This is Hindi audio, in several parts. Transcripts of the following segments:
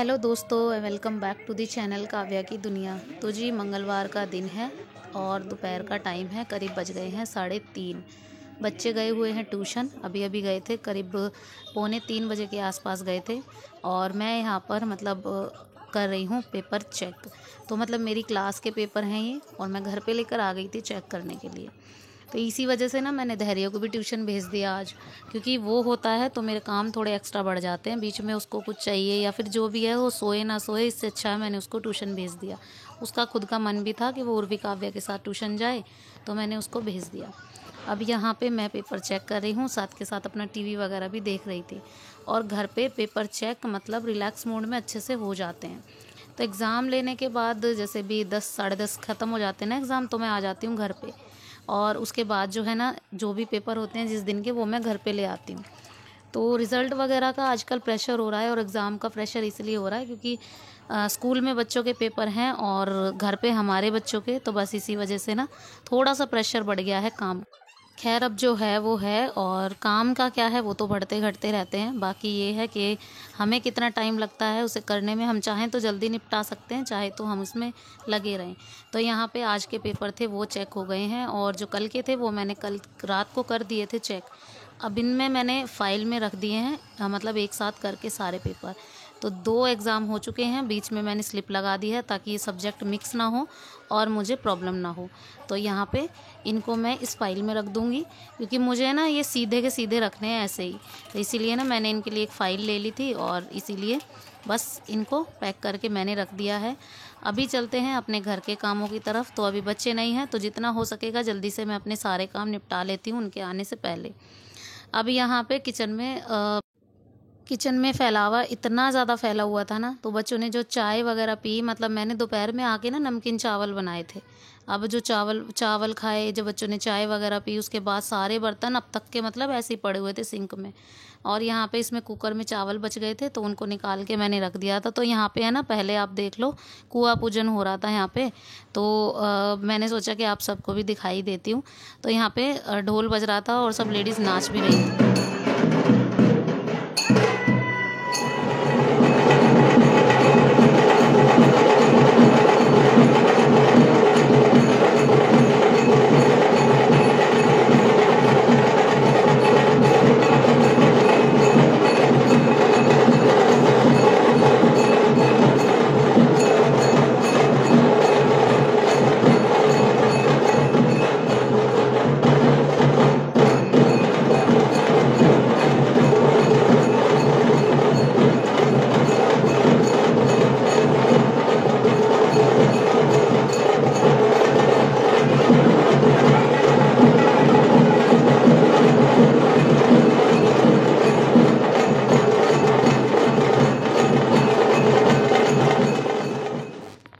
हेलो दोस्तों, welcome back to the channel Kavya की दुनिया। तो जी मंगलवार का दिन है और दोपहर का टाइम है, करीब बज गए हैं 3:30। बच्चे गए हुए हैं ट्यूशन, अभी अभी गए थे, करीब 2:45 के आसपास गए थे। और मैं यहाँ पर कर रही हूँ पेपर चेक। तो मेरी क्लास के पेपर हैं ये, और मैं घर पे लेकर आ गई थी चेक करने के लिए। तो इसी वजह से ना मैंने धैर्य को भी ट्यूशन भेज दिया आज, क्योंकि वो होता है तो मेरे काम थोड़े एक्स्ट्रा बढ़ जाते हैं। बीच में उसको कुछ चाहिए या फिर जो भी है वो सोए ना सोए, इससे अच्छा है मैंने उसको ट्यूशन भेज दिया। उसका खुद का मन भी था कि वो उर्वी काव्या के साथ ट्यूशन जाए, तो मैंने उसको भेज दिया। अब यहाँ पे मैं पेपर चेक कर रही हूँ, साथ के साथ अपना टीवी वगैरह भी देख रही थी। और घर पे पेपर चेक रिलैक्स मोड में अच्छे से हो जाते हैं। तो एग्ज़ाम लेने के बाद जैसे भी 10 साढ़े 10 ख़त्म हो जाते हैं ना एग्ज़ाम, तो मैं आ जाती हूँ घर पे। और उसके बाद जो है ना, जो भी पेपर होते हैं जिस दिन के, वो मैं घर पे ले आती हूँ। तो रिज़ल्ट वगैरह का आजकल प्रेशर हो रहा है, और एग्ज़ाम का प्रेशर इसलिए हो रहा है क्योंकि स्कूल में बच्चों के पेपर हैं और घर पे हमारे बच्चों के, तो बस इसी वजह से ना थोड़ा सा प्रेशर बढ़ गया है काम। खैर अब जो है वो है, और काम का क्या है वो तो बढ़ते घटते रहते हैं। बाकी ये है कि हमें कितना टाइम लगता है उसे करने में। हम चाहें तो जल्दी निपटा सकते हैं, चाहे तो हम उसमें लगे रहें। तो यहाँ पे आज के पेपर थे वो चेक हो गए हैं, और जो कल के थे वो मैंने कल रात को कर दिए थे चेक। अब इनमें मैंने फ़ाइल में रख दिए हैं, एक साथ करके सारे पेपर। तो 2 एग्ज़ाम हो चुके हैं, बीच में मैंने स्लिप लगा दी है ताकि ये सब्जेक्ट मिक्स ना हो और मुझे प्रॉब्लम ना हो। तो यहाँ पे इनको मैं इस फाइल में रख दूँगी, क्योंकि मुझे ना ये सीधे के सीधे रखने हैं ऐसे ही। तो इसीलिए ना मैंने इनके लिए एक फ़ाइल ले ली थी, और इसीलिए बस इनको पैक करके मैंने रख दिया है। अभी चलते हैं अपने घर के कामों की तरफ। तो अभी बच्चे नहीं हैं, तो जितना हो सकेगा जल्दी से मैं अपने सारे काम निपटा लेती हूँ उनके आने से पहले। अब यहाँ पे किचन में फैलावा इतना ज़्यादा फैला हुआ था ना, तो बच्चों ने जो चाय वगैरह पी, मैंने दोपहर में आके ना नमकीन चावल बनाए थे। अब जो चावल खाए, जब बच्चों ने चाय वगैरह पी, उसके बाद सारे बर्तन अब तक के ऐसे ही पड़े हुए थे सिंक में। और यहाँ पे इसमें कुकर में चावल बच गए थे, तो उनको निकाल के मैंने रख दिया था। तो यहाँ पे है ना, पहले आप देख लो, कुआं पूजन हो रहा था यहाँ पे। तो मैंने सोचा कि आप सबको भी दिखाई देती हूँ। तो यहाँ पे ढोल बज रहा था और सब लेडीज़ नाच भी रही थी।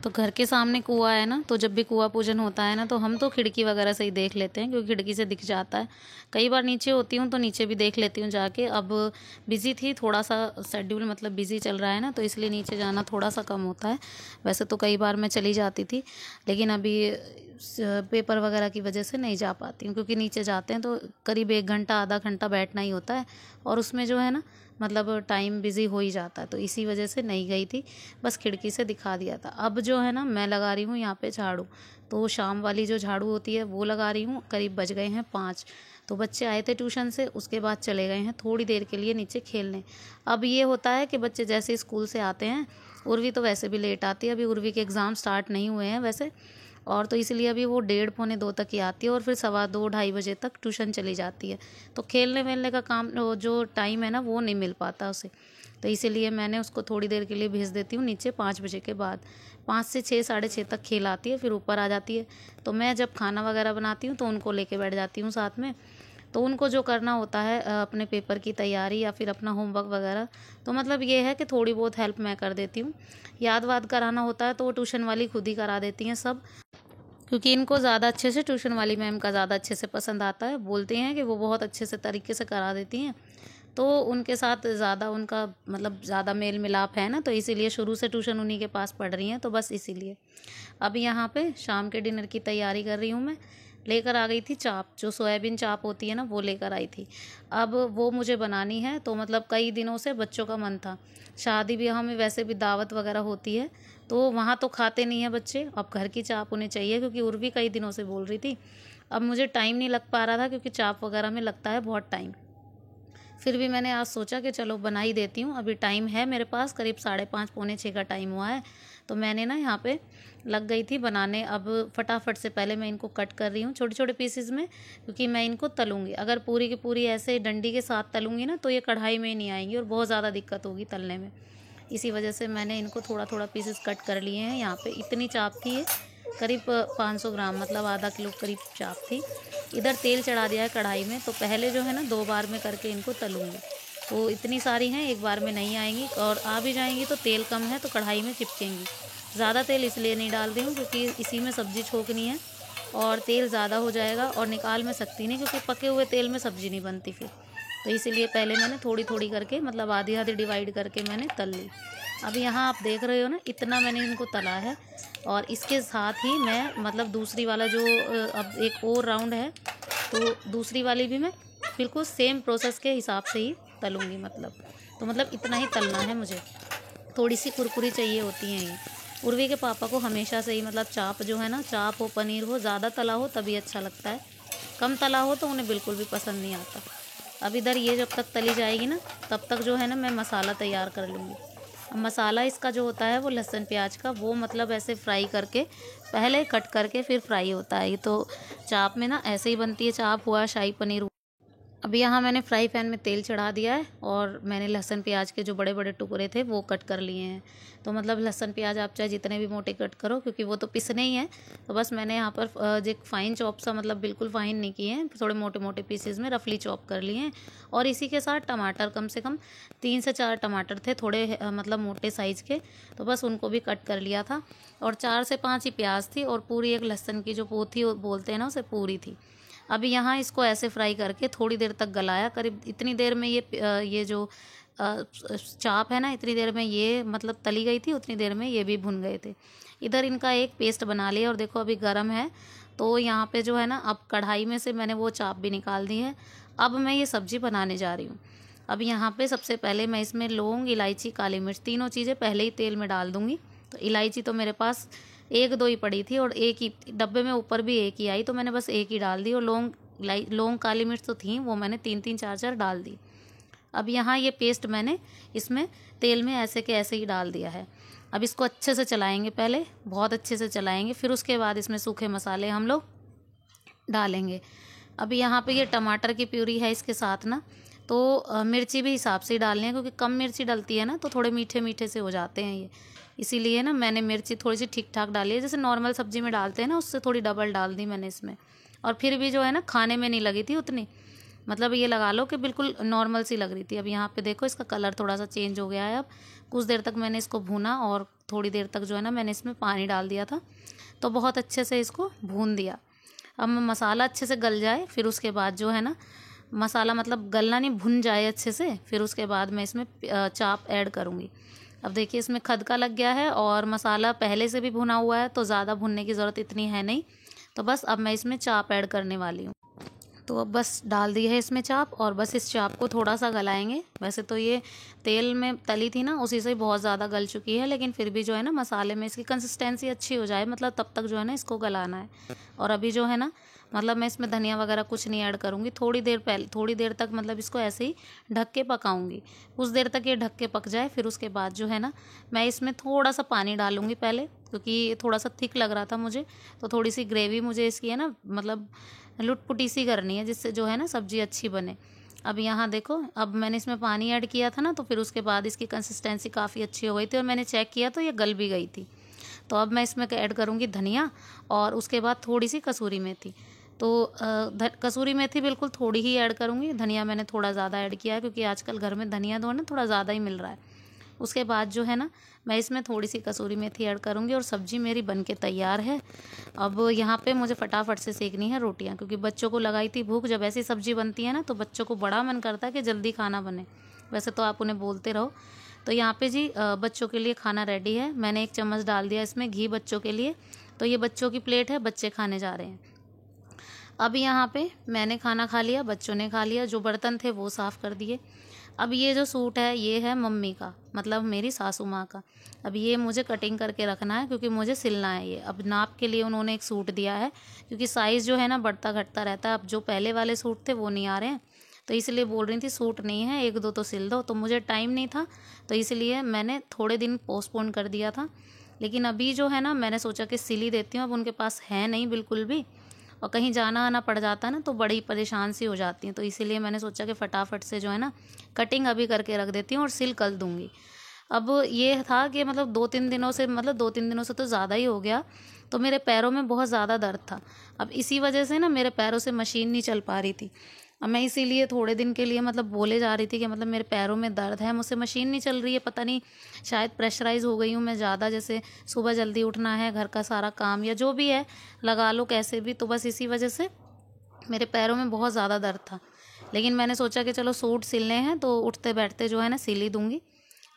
तो घर के सामने कुआं है ना, तो जब भी कुआं पूजन होता है ना, तो हम तो खिड़की वगैरह से ही देख लेते हैं, क्योंकि खिड़की से दिख जाता है। कई बार नीचे होती हूँ तो नीचे भी देख लेती हूँ जाके। अब बिज़ी थी, थोड़ा सा शेड्यूल बिज़ी चल रहा है ना, तो इसलिए नीचे जाना थोड़ा सा कम होता है। वैसे तो कई बार मैं चली जाती थी, लेकिन अभी पेपर वगैरह की वजह से नहीं जा पाती हूँ, क्योंकि नीचे जाते हैं तो करीब 1 घंटा आधा घंटा बैठना ही होता है, और उसमें जो है ना टाइम बिज़ी हो ही जाता है। तो इसी वजह से नहीं गई थी, बस खिड़की से दिखा दिया था। अब जो है ना, मैं लगा रही हूँ यहाँ पे झाड़ू। तो शाम वाली जो झाड़ू होती है वो लगा रही हूँ। करीब बज गए हैं 5। तो बच्चे आए थे ट्यूशन से, उसके बाद चले गए हैं थोड़ी देर के लिए नीचे खेलने। अब ये होता है कि बच्चे जैसे स्कूल से आते हैं, उर्वी तो वैसे भी लेट आती है, अभी उर्वी के एग्ज़ाम स्टार्ट नहीं हुए हैं वैसे, और तो इसलिए अभी वो 1:30 पौने 2 तक ही आती है, और फिर 2:15 ढाई बजे तक ट्यूशन चली जाती है। तो खेलने वेलने का काम, जो टाइम है ना, वो नहीं मिल पाता उसे। तो इसीलिए मैंने उसको थोड़ी देर के लिए भेज देती हूँ नीचे 5 बजे के बाद। 5 से 6 साढ़े 6 तक खेल आती है, फिर ऊपर आ जाती है। तो मैं जब खाना वगैरह बनाती हूँ तो उनको लेके बैठ जाती हूँ साथ में। तो उनको जो करना होता है अपने पेपर की तैयारी या फिर अपना होमवर्क वगैरह, तो ये है कि थोड़ी बहुत हेल्प मैं कर देती हूँ। याद वाद कराना होता है तो वो ट्यूशन वाली खुद ही करा देती हैं सब, क्योंकि इनको ज़्यादा अच्छे से ट्यूशन वाली मैम का ज़्यादा अच्छे से पसंद आता है। बोलते हैं कि वो बहुत अच्छे से तरीके से करा देती हैं, तो उनके साथ ज़्यादा उनका ज़्यादा मेल मिलाप है ना, तो इसीलिए शुरू से ट्यूशन उन्हीं के पास पढ़ रही हैं, तो बस इसीलिए। अब यहाँ पे शाम के डिनर की तैयारी कर रही हूँ मैं। लेकर आ गई थी चाप, जो सोयाबीन चाप होती है ना वो लेकर आई थी। अब वो मुझे बनानी है, तो मतलब कई दिनों से बच्चों का मन था। शादी ब्याह में वैसे भी दावत वगैरह होती है तो वहाँ तो खाते नहीं हैं बच्चे, अब घर की चाप उन्हें चाहिए, क्योंकि उर्वी कई दिनों से बोल रही थी। अब मुझे टाइम नहीं लग पा रहा था क्योंकि चाप वगैरह में लगता है बहुत टाइम। फिर भी मैंने आज सोचा कि चलो बना ही देती हूँ। अभी टाइम है मेरे पास, करीब 5:30 पौने 6 का टाइम हुआ है। तो मैंने ना यहाँ पे लग गई थी बनाने। अब फटाफट से पहले मैं इनको कट कर रही हूँ छोटे छोटे पीसेस में, क्योंकि मैं इनको तलूँगी। अगर पूरी की पूरी ऐसे डंडी के साथ तलूँगी ना तो ये कढ़ाई में नहीं आएंगी और बहुत ज़्यादा दिक्कत होगी तलने में। इसी वजह से मैंने इनको थोड़ा थोड़ा पीसेस कट कर लिए हैं। यहाँ पे इतनी चाप थी ये, करीब 500 ग्राम, मतलब आधा किलो करीब चाप थी। इधर तेल चढ़ा दिया है कढ़ाई में, तो पहले जो है ना 2 बार में करके इनको तलूँगी। तो इतनी सारी हैं, एक बार में नहीं आएंगी, और आ भी जाएंगी तो तेल कम है तो कढ़ाई में चिपकेंगी। ज़्यादा तेल इसलिए नहीं डाल रही हूँ क्योंकि इसी में सब्ज़ी छोंकनी है, और तेल ज़्यादा हो जाएगा और निकाल में सकती नहीं, क्योंकि पके हुए तेल में सब्ज़ी नहीं बनती फिर। तो इसीलिए पहले मैंने थोड़ी थोड़ी करके, मतलब आधी आधी डिवाइड करके मैंने तल ली। अब यहाँ आप देख रहे हो ना, इतना मैंने इनको तला है। और इसके साथ ही मैं, मतलब दूसरी वाला जो अब एक और राउंड है, तो दूसरी वाली भी मैं बिल्कुल सेम प्रोसेस के हिसाब से ही तलूँगी। मतलब इतना ही तलना है मुझे। थोड़ी सी कुरकुरी चाहिए होती हैं ये। उर्वी के पापा को हमेशा से ही, मतलब चाप जो है ना, चाप हो पनीर हो, ज़्यादा तला हो तभी अच्छा लगता है, कम तला हो तो उन्हें बिल्कुल भी पसंद नहीं आता। अब इधर ये जब तक तली जाएगी ना, तब तक जो है ना मैं मसाला तैयार कर लूँगी। अब मसाला इसका जो होता है वो लहसुन प्याज का, वो मतलब ऐसे फ्राई करके, पहले कट करके फिर फ्राई होता है। ये तो चाप में ना ऐसे ही बनती है, चाप हुआ, शाही पनीर। अभी यहाँ मैंने फ्राई पैन में तेल चढ़ा दिया है और मैंने लहसुन प्याज के जो बड़े बड़े टुकड़े थे वो कट कर लिए हैं। तो मतलब लहसुन प्याज आप चाहे जितने भी मोटे कट करो, क्योंकि वो तो पिसने ही हैं। तो बस मैंने यहाँ पर एक फ़ाइन चॉप सा, मतलब बिल्कुल फ़ाइन नहीं किए हैं, थोड़े मोटे मोटे पीसेज में रफली चॉप कर लिए हैं। और इसी के साथ टमाटर, कम से कम 3 से 4 टमाटर थे, थोड़े मतलब मोटे साइज़ के, तो बस उनको भी कट कर लिया था। और 4 से 5 ही प्याज थी, और पूरी एक लहसुन की जो पोथी बोलते हैं ना, उसे पूरी थी। अभी यहाँ इसको ऐसे फ्राई करके थोड़ी देर तक गलाया। करीब इतनी देर में ये जो चाप है ना, इतनी देर में ये मतलब तली गई थी, उतनी देर में ये भी भुन गए थे। इधर इनका एक पेस्ट बना लिया, और देखो अभी गरम है। तो यहाँ पे जो है ना, अब कढ़ाई में से मैंने वो चाप भी निकाल दी है। अब मैं ये सब्ज़ी बनाने जा रही हूँ। अब यहाँ पे सबसे पहले मैं इसमें लौंग, इलायची, काली मिर्च, तीनों चीज़ें पहले ही तेल में डाल दूँगी। तो इलायची तो मेरे पास 1-2 ही पड़ी थी, और एक ही डब्बे में ऊपर भी एक ही आई, तो मैंने बस एक ही डाल दी। और लौंग काली मिर्च तो थी, वो मैंने 3-3 4-4 डाल दी। अब यहाँ ये पेस्ट मैंने इसमें तेल में ऐसे के ऐसे ही डाल दिया है। अब इसको अच्छे से चलाएंगे, पहले बहुत अच्छे से चलाएंगे, फिर उसके बाद इसमें सूखे मसाले हम लोग डालेंगे। अभी यहाँ पे ये टमाटर की प्यूरी है इसके साथ ना, तो मिर्ची भी हिसाब से ही डालनी है, क्योंकि कम मिर्ची डलती है ना तो थोड़े मीठे मीठे से हो जाते हैं ये। इसीलिए ना मैंने मिर्ची थोड़ी सी ठीक ठाक डाली है, जैसे नॉर्मल सब्जी में डालते हैं ना, उससे थोड़ी डबल डाल दी मैंने इसमें। और फिर भी जो है ना, खाने में नहीं लगी थी उतनी, मतलब ये लगा लो कि बिल्कुल नॉर्मल सी लग रही थी। अब यहाँ पे देखो इसका कलर थोड़ा सा चेंज हो गया है। अब कुछ देर तक मैंने इसको भूना, और थोड़ी देर तक जो है ना मैंने इसमें पानी डाल दिया था, तो बहुत अच्छे से इसको भून दिया। अब मसाला अच्छे से गल जाए, फिर उसके बाद जो है ना, मसाला मतलब गलना नहीं, भुन जाए अच्छे से, फिर उसके बाद मैं इसमें चाप ऐड करूँगी। अब देखिए इसमें खदका लग गया है, और मसाला पहले से भी भुना हुआ है, तो ज़्यादा भुनने की ज़रूरत इतनी है नहीं। तो बस अब मैं इसमें चाप ऐड करने वाली हूँ। तो अब बस डाल दी है इसमें चाप, और बस इस चाप को थोड़ा सा गलाएंगे। वैसे तो ये तेल में तली थी ना, उसी से बहुत ज़्यादा गल चुकी है, लेकिन फिर भी जो है ना, मसाले में इसकी कंसिस्टेंसी अच्छी हो जाए, मतलब तब तक जो है ना इसको गलाना है। और अभी जो है ना, मतलब मैं इसमें धनिया वगैरह कुछ नहीं ऐड करूँगी। थोड़ी देर तक मतलब इसको ऐसे ही ढक के पकाऊँगी। कुछ देर तक ये ढक के पक जाए, फिर उसके बाद जो है ना, मैं इसमें थोड़ा सा पानी डालूँगी पहले, क्योंकि ये थोड़ा सा थिक लग रहा था मुझे। तो थोड़ी सी ग्रेवी मुझे इसकी है ना, मतलब लुटपुटी सी करनी है, जिससे जो है ना सब्ज़ी अच्छी बने। अब यहाँ देखो, अब मैंने इसमें पानी ऐड किया था ना, तो फिर उसके बाद इसकी कंसिस्टेंसी काफ़ी अच्छी हो गई थी, और मैंने चेक किया तो ये गल भी गई थी। तो अब मैं इसमें ऐड करूँगी धनिया, और उसके बाद थोड़ी सी कसूरी मेथी। तो कसूरी मेथी बिल्कुल थोड़ी ही ऐड करूँगी, धनिया मैंने थोड़ा ज़्यादा ऐड किया है, क्योंकि आजकल घर में धनिया तो ना थोड़ा ज़्यादा ही मिल रहा है। उसके बाद जो है ना, मैं इसमें थोड़ी सी कसूरी मेथी ऐड करूँगी, और सब्ज़ी मेरी बनके तैयार है। अब यहाँ पे मुझे फटाफट से सेकनी है रोटियाँ, क्योंकि बच्चों को लगाई थी भूख। जब ऐसी सब्ज़ी बनती है ना, तो बच्चों को बड़ा मन करता है कि जल्दी खाना बने। वैसे तो आप उन्हें बोलते रहो। तो यहाँ पे जी बच्चों के लिए खाना रेडी है। मैंने 1 चम्मच डाल दिया इसमें घी बच्चों के लिए। तो ये बच्चों की प्लेट है, बच्चे खाने जा रहे हैं। अब यहाँ पे मैंने खाना खा लिया, बच्चों ने खा लिया, जो बर्तन थे वो साफ़ कर दिए। अब ये जो सूट है ये है मम्मी का, मतलब मेरी सासू माँ का। अब ये मुझे कटिंग करके रखना है क्योंकि मुझे सिलना है ये। अब नाप के लिए उन्होंने एक सूट दिया है क्योंकि साइज़ जो है ना बढ़ता घटता रहता है। अब जो पहले वाले सूट थे वो नहीं आ रहे हैं, तो इसलिए बोल रही थी सूट नहीं है, एक दो तो सिल दो। तो मुझे टाइम नहीं था, तो इसलिए मैंने थोड़े दिन पोस्टपोन कर दिया था। लेकिन अभी जो है ना मैंने सोचा कि सिल ही देती हूँ। अब उनके पास है नहीं बिल्कुल भी, और कहीं जाना आना पड़ जाता है ना तो बड़ी परेशान सी हो जाती हैं। तो इसीलिए मैंने सोचा कि फटाफट से जो है ना कटिंग अभी करके रख देती हूँ और सिल कल दूँगी। अब ये था कि मतलब 2-3 दिनों से, मतलब 2-3 दिनों से तो ज़्यादा ही हो गया, तो मेरे पैरों में बहुत ज़्यादा दर्द था। अब इसी वजह से ना मेरे पैरों से मशीन नहीं चल पा रही थी। अब मैं इसीलिए थोड़े दिन के लिए मतलब बोले जा रही थी कि मतलब मेरे पैरों में दर्द है, मुझसे मशीन नहीं चल रही है, पता नहीं शायद प्रेशराइज़ हो गई हूँ मैं ज़्यादा। जैसे सुबह जल्दी उठना है, घर का सारा काम या जो भी है लगा लो कैसे भी, तो बस इसी वजह से मेरे पैरों में बहुत ज़्यादा दर्द था। लेकिन मैंने सोचा कि चलो सूट सिलने हैं तो उठते बैठते जो है ना सिल ही दूँगी।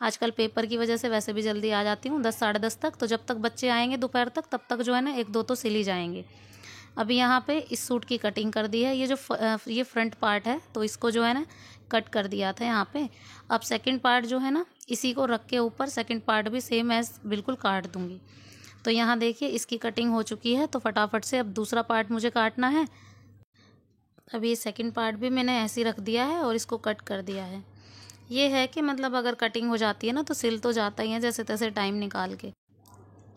आजकल पेपर की वजह से वैसे भी जल्दी आ जाती हूँ 10 साढ़े 10 तक, तो जब तक बच्चे आएंगे दोपहर तक तब तक जो है ना 1-2 तो सिल ही जाएंगे। अभी यहाँ पे इस सूट की कटिंग कर दी है। ये जो ये फ्रंट पार्ट है तो इसको जो है ना कट कर दिया था यहाँ पे। अब सेकंड पार्ट जो है ना इसी को रख के ऊपर सेकंड पार्ट भी सेम एज बिल्कुल काट दूँगी। तो यहाँ देखिए इसकी कटिंग हो चुकी है, तो फटाफट से अब दूसरा पार्ट मुझे काटना है। अब ये सेकंड पार्ट भी मैंने ऐसे ही रख दिया है और इसको कट कर दिया है। ये है कि मतलब अगर कटिंग हो जाती है ना तो सिल तो जाता ही है जैसे तैसे टाइम निकाल के।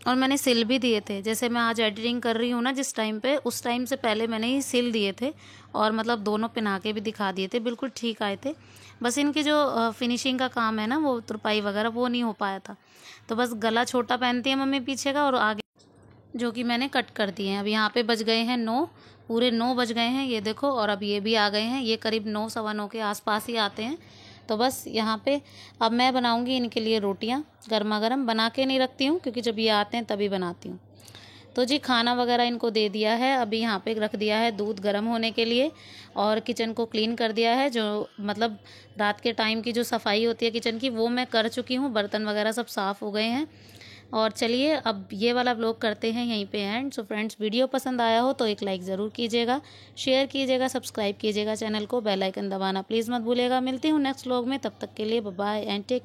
और मैंने सिल भी दिए थे, जैसे मैं आज एडिटिंग कर रही हूँ ना जिस टाइम पे, उस टाइम से पहले मैंने ही सिल दिए थे और मतलब दोनों पहना के भी दिखा दिए थे, बिल्कुल ठीक आए थे। बस इनकी जो फिनिशिंग का काम है ना वो तुरपाई वगैरह वो नहीं हो पाया था। तो बस गला छोटा पहनती है मम्मी पीछे का और आगे जो कि मैंने कट कर दिए हैं। अब यहाँ पे बज गए हैं 9, पूरे 9 बज गए हैं ये देखो। और अब ये भी आ गए हैं, ये करीब 9 सवा 9 के आसपास ही आते हैं। तो बस यहाँ पे अब मैं बनाऊँगी इनके लिए रोटियाँ गर्मा गर्म। बना के नहीं रखती हूँ क्योंकि जब ये आते हैं तभी बनाती हूँ। तो जी खाना वगैरह इनको दे दिया है। अभी यहाँ पे रख दिया है दूध गर्म होने के लिए और किचन को क्लीन कर दिया है। जो मतलब रात के टाइम की जो सफाई होती है किचन की वो मैं कर चुकी हूँ, बर्तन वगैरह सब साफ़ हो गए हैं। और चलिए अब ये वाला व्लॉग करते हैं यहीं पे एंड। सो फ्रेंड्स वीडियो पसंद आया हो तो एक लाइक ज़रूर कीजिएगा, शेयर कीजिएगा, सब्सक्राइब कीजिएगा चैनल को, बेल आइकन दबाना प्लीज़ मत भूलिएगा। मिलती हूँ नेक्स्ट व्लॉग में, तब तक के लिए बाय बाय एंड टेक।